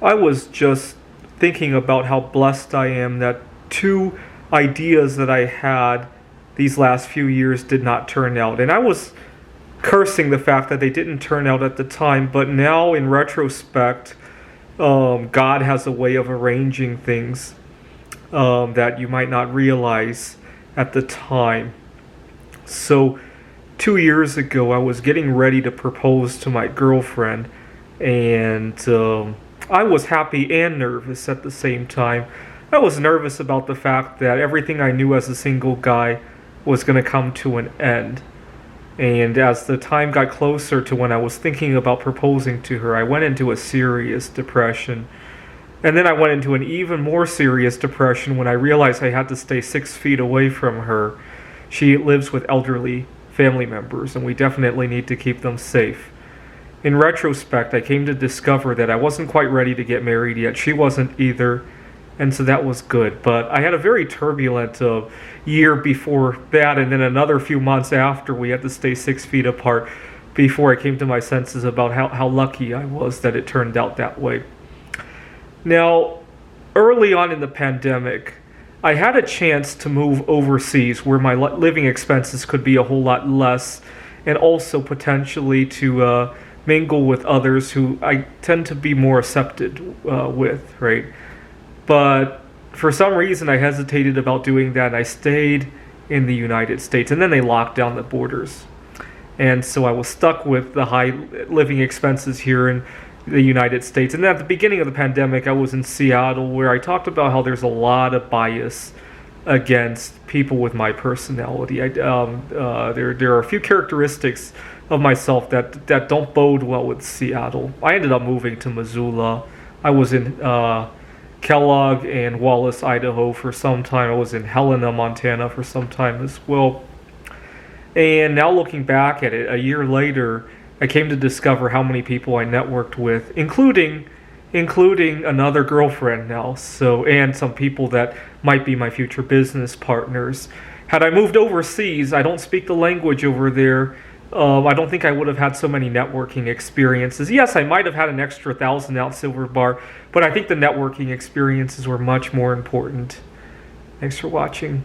I was just thinking about how blessed I am that two ideas that I had these last few years did not turn out. And I was cursing the fact that they didn't turn out at the time, but now in retrospect, God has a way of arranging things that you might not realize at the time. So 2 years ago, I was getting ready to propose to my girlfriend, and I was happy and nervous at the same time. I was nervous about the fact that everything I knew as a single guy was going to come to an end. And as the time got closer to when I was thinking about proposing to her, I went into a serious depression. And then I went into an even more serious depression when I realized I had to stay 6 feet away from her. She lives with elderly family members, and we definitely need to keep them safe. In retrospect, I came to discover that I wasn't quite ready to get married yet. She wasn't either, and so that was good. But I had a very turbulent year before that, and then another few months after we had to stay 6 feet apart before I came to my senses about how lucky I was that it turned out that way. Now, early on in the pandemic, I had a chance to move overseas where my living expenses could be a whole lot less, and also potentially to mingle with others who I tend to be more accepted with, right? But for some reason, I hesitated about doing that, and I stayed in the United States, and then they locked down the borders. And so I was stuck with the high living expenses here in the United States. And at the beginning of the pandemic, I was in Seattle, where I talked about how there's a lot of bias against people with my personality. There are a few characteristics of myself that don't bode well with Seattle. I ended up moving to Missoula. I was in Kellogg and Wallace, Idaho for some time. I was in Helena, Montana for some time as well. And now looking back at it, a year later, I came to discover how many people I networked with, including another girlfriend now, and some people that might be my future business partners. Had I moved overseas, I don't speak the language over there. I don't think I would have had so many networking experiences. Yes, I might have had an extra 1,000-ounce silver bar, but I think the networking experiences were much more important. Thanks for watching.